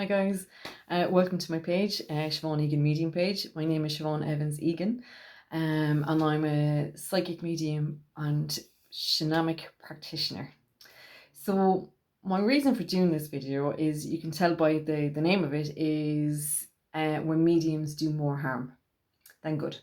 Hi guys, welcome to my page, Siobhan Egan Medium page. My name is Siobhan Evans Egan, and I'm a psychic medium and shamanic practitioner. So my reason for doing this video is, you can tell by the name of it, is when mediums do more harm than good.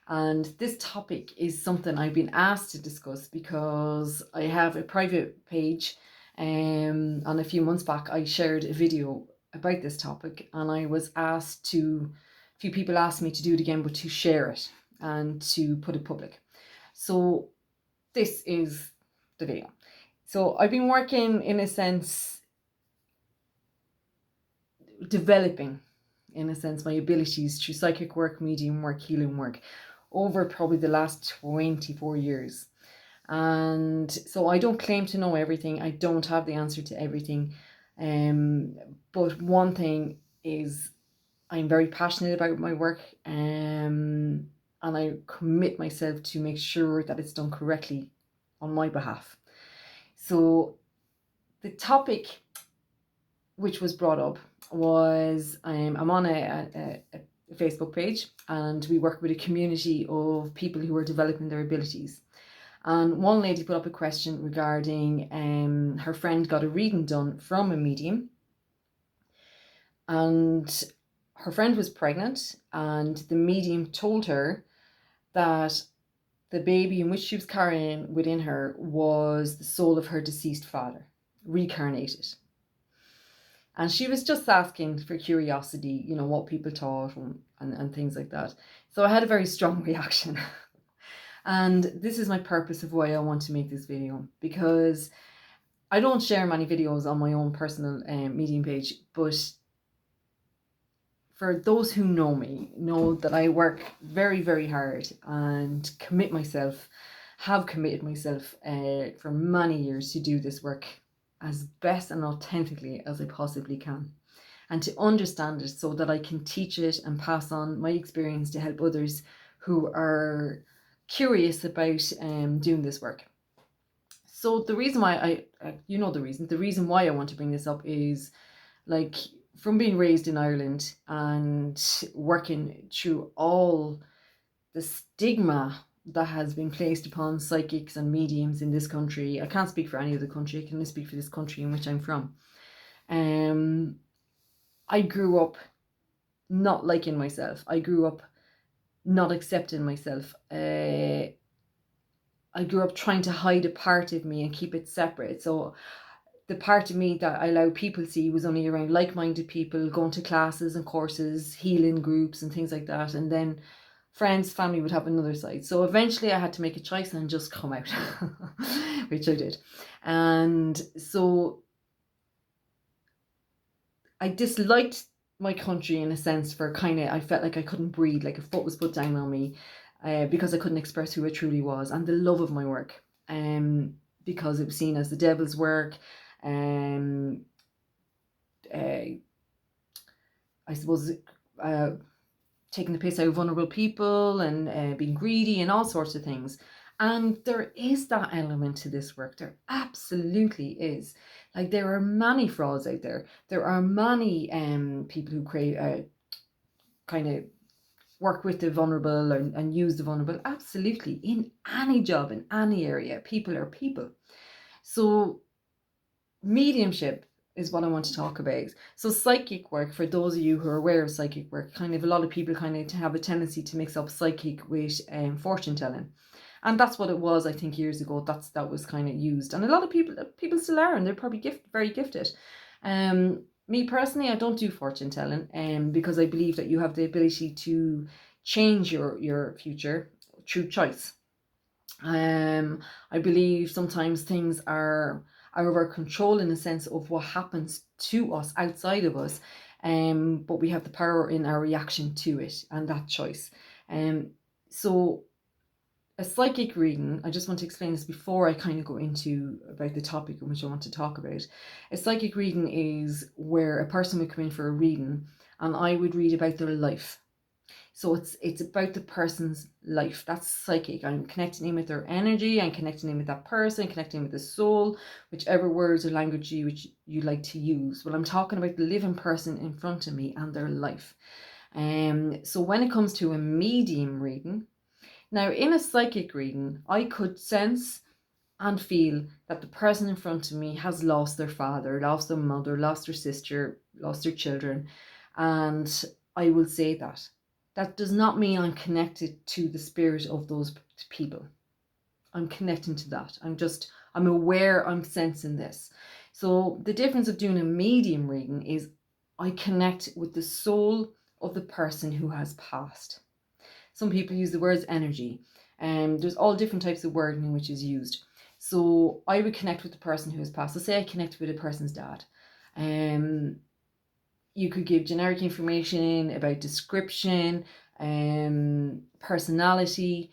And this topic is something I've been asked to discuss because I have a private page, and a few months back I shared a video about this topic, and I was asked to, a few people asked me to do it again, but to share it and to put it public. So this is the video. So I've been working, in a sense, developing, in a sense, my abilities through psychic work, medium work, healing work over probably the last 24 years. And so I don't claim to know everything. I don't have the answer to everything. But one thing is, I'm very passionate about my work, and I commit myself to make sure that it's done correctly on my behalf. So the topic which was brought up was, I'm on a Facebook page, and we work with a community of people who are developing their abilities. And one lady put up a question regarding her friend got a reading done from a medium, and her friend was pregnant, and the medium told her that the baby in which she was carrying within her was the soul of her deceased father, reincarnated. And she was just asking for curiosity, what people thought, and things like that. So I had a very strong reaction. And this is my purpose of why I want to make this video, because I don't share many videos on my own personal medium page, but for those who know me, know that I work very, very hard and have committed myself for many years to do this work as best and authentically as I possibly can, and to understand it so that I can teach it and pass on my experience to help others who are curious about doing this work. So the reason why the reason why I want to bring this up is, like, from being raised in Ireland and working through all the stigma that has been placed upon psychics and mediums in this country. I can't speak for any other country, I can only speak for this country in which I'm from. I grew up not liking myself. I grew up not accepting myself. I grew up trying to hide a part of me and keep it separate. So the part of me that I allowed people to see was only around like-minded people, going to classes and courses, healing groups and things like that. And then friends, family would have another side. So eventually I had to make a choice and just come out, which I did. And so I disliked my country, in a sense, for I felt like I couldn't breathe, like a foot was put down on me, because I couldn't express who I truly was, and the love of my work, because it was seen as the devil's work. I suppose taking the piss out of vulnerable people, and being greedy and all sorts of things. And there is that element to this work. There absolutely is. Like, there are many frauds out there. There are many people who create kind of work with the vulnerable, and use the vulnerable. Absolutely. In any job, in any area, people are people. So mediumship is what I want to talk about. So psychic work, for those of you who are aware of psychic work, a lot of people have a tendency to mix up psychic with fortune telling. And that's what it was, I think, years ago. That was kind of used. And a lot of people still are, and they're probably very gifted. Me personally, I don't do fortune telling, because I believe that you have the ability to change your future through choice. I believe sometimes things are out of our control, in the sense of what happens to us outside of us, but we have the power in our reaction to it and that choice. So a psychic reading, I just want to explain this before I kind of go into about the topic in which I want to talk about. A psychic reading is where a person would come in for a reading, and I would read about their life. So it's about the person's life. That's psychic. I'm connecting in with their energy. I'm connecting in with that person, connecting in with the soul, whichever words or language which you like to use. Well, I'm talking about the living person in front of me and their life. So when it comes to a medium reading, now in a psychic reading, I could sense and feel that the person in front of me has lost their father, lost their mother, lost their sister, lost their children. And I will say that. That does not mean I'm connected to the spirit of those people. I'm connecting to that. I'm aware, I'm sensing this. So the difference of doing a medium reading is I connect with the soul of the person who has passed. Some people use the words energy, and there's all different types of wording which is used. So I would connect with the person who has passed. So say I connect with a person's dad. You could give generic information about description, personality,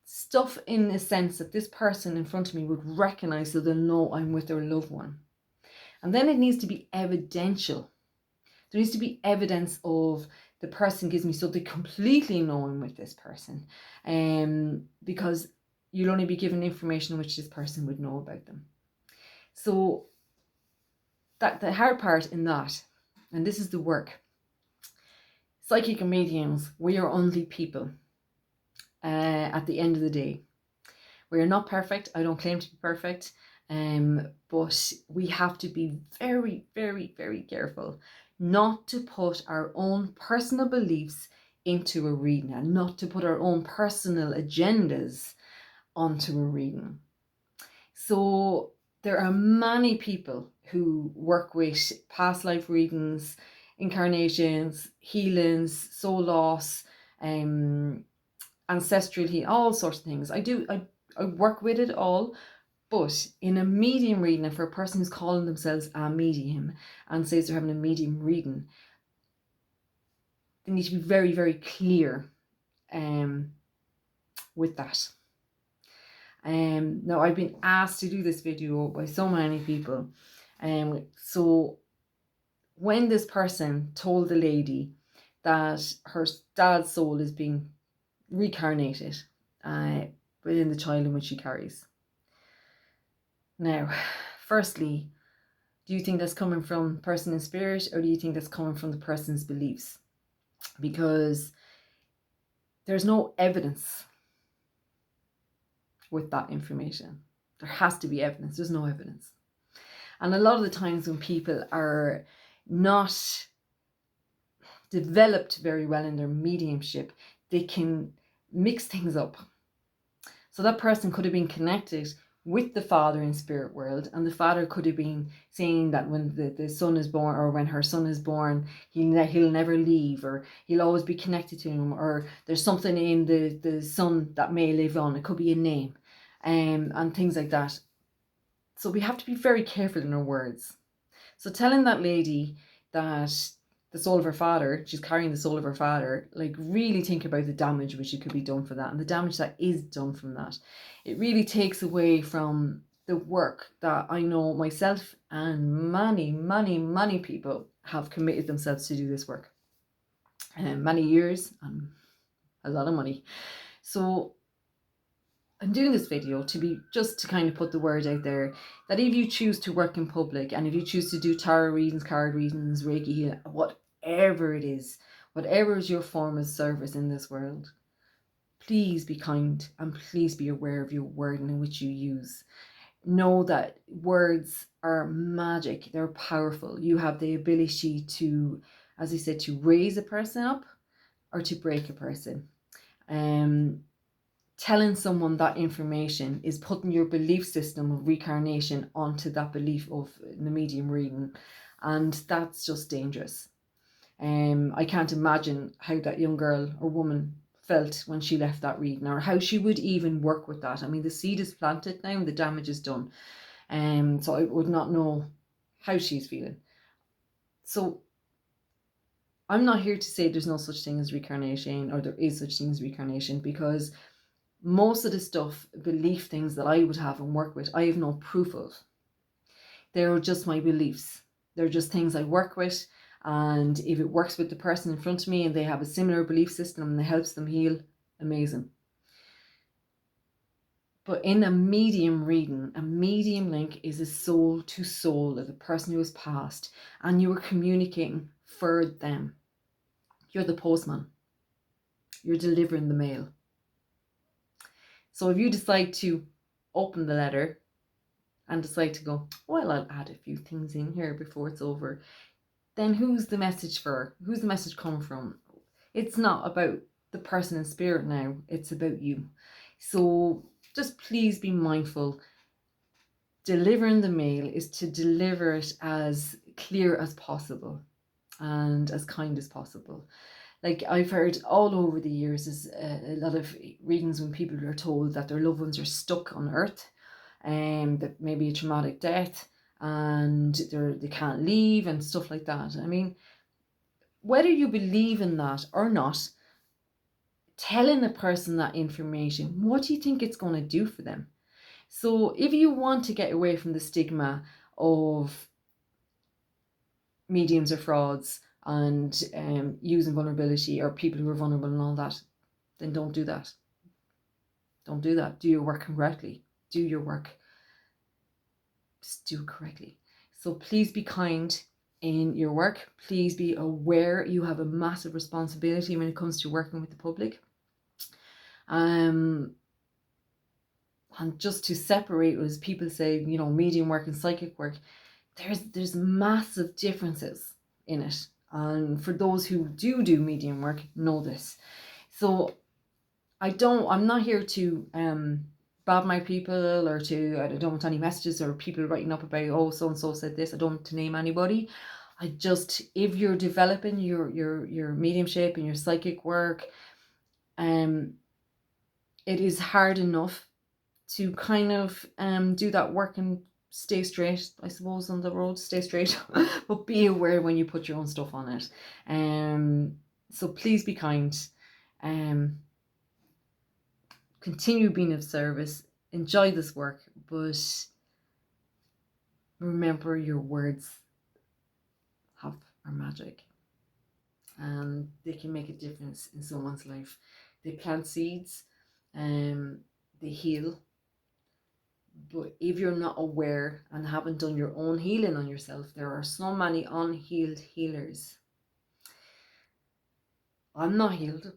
stuff in a sense that this person in front of me would recognize, so they'll know I'm with their loved one. And then it needs to be evidential. There needs to be evidence of the person gives me, so they completely know I'm with this person. Because you'll only be given information which this person would know about them. So that the hard part in that, and this is the work, psychic and mediums, we are only people at the end of the day. We are not perfect. I don't claim to be perfect, but we have to be very, very, very careful not to put our own personal beliefs into a reading, and not to put our own personal agendas onto a reading. So there are many people who work with past life readings, incarnations, healings, soul loss, ancestral healing, all sorts of things. I work with it all, but in a medium reading, and for a person who's calling themselves a medium and says they're having a medium reading, they need to be very, very clear with that. Now I've been asked to do this video by so many people. So when this person told the lady that her dad's soul is being reincarnated within the child in which she carries. Now, firstly, do you think that's coming from the person in spirit, or do you think that's coming from the person's beliefs? Because there's no evidence with that information. There has to be evidence. There's no evidence. And a lot of the times when people are not developed very well in their mediumship, they can mix things up. So that person could have been connected with the father in spirit world, and the father could have been saying that when the son is born, or when her son is born, he'll never leave, or he'll always be connected to him, or there's something in the son that may live on. It could be a name, and things like that. So we have to be very careful in our words. So telling that lady that the soul of her father, she's carrying the soul of her father, like really think about the damage which could be done for that, and the damage that is done from that. It really takes away from the work that I know myself and many, many, many people have committed themselves to do this work. Many years and a lot of money. So I'm doing this video to kind of put the word out there that if you choose to work in public, and if you choose to do tarot readings, card readings, Reiki, whatever it is, whatever is your form of service in this world, please be kind and please be aware of your wording in which you use. Know that words are magic. They're powerful. You have the ability to, as I said, to raise a person up or to break a person. Telling someone that information is putting your belief system of reincarnation onto that belief of the medium reading, and that's just dangerous. I can't imagine how that young girl or woman felt when she left that reading, or how she would even work with that. I mean, the seed is planted now and the damage is done. So I would not know how she's feeling. So I'm not here to say there's no such thing as reincarnation, or there is such thing as reincarnation, because most of the stuff, belief things that I would have and work with, I have no proof of. They're just my beliefs. They're just things I work with, And if it works with the person in front of me and they have a similar belief system and it helps them heal, amazing. But in a medium reading, a medium link is a soul to soul of the person who has passed, and you are communicating for them. You're the postman. You're delivering the mail. So if you decide to open the letter and decide to go, well, I'll add a few things in here before it's over, then who's the message for? Who's the message come from? It's not about the person in spirit now, it's about you. So just please be mindful. Delivering the mail is to deliver it as clear as possible and as kind as possible. Like I've heard all over the years is a lot of readings when people are told that their loved ones are stuck on earth, and that maybe a traumatic death and they can't leave and stuff like that. I mean, whether you believe in that or not, telling a person that information, what do you think it's going to do for them? So if you want to get away from the stigma of mediums or frauds and using vulnerability or people who are vulnerable and all that, then don't do that. Don't do that. Do your work correctly. Do your work. Just do it correctly. So please be kind in your work. Please be aware you have a massive responsibility when it comes to working with the public. And just to separate, as people say, you know, medium work and psychic work, there's massive differences in it. And for those who do medium work, know this. So I'm not here to badmouth people or I don't want any messages or people writing up about, oh, so and so said this. I don't want to name anybody. If you're developing your mediumship and your psychic work, it is hard enough to kind of do that work and stay straight, I suppose, on the road. Stay straight, but be aware when you put your own stuff on it. So please be kind. Continue being of service. Enjoy this work, but remember your words are magic, and they can make a difference in someone's life. They plant seeds, they heal. But if you're not aware and haven't done your own healing on yourself, there are so many unhealed healers. I'm not healed,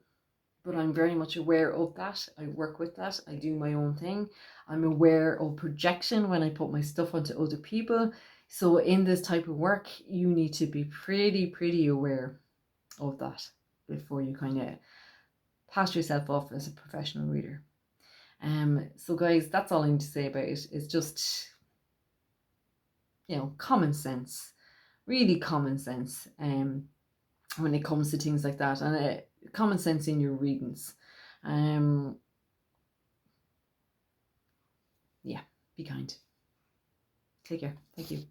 but I'm very much aware of that. I work with that. I do my own thing. I'm aware of projection when I put my stuff onto other people. So in this type of work, you need to be pretty aware of that before you kind of pass yourself off as a professional reader. So guys, that's all I need to say about it. It's just, you know, common sense, really common sense when it comes to things like that, and common sense in your readings. Yeah, be kind. Take care. Thank you.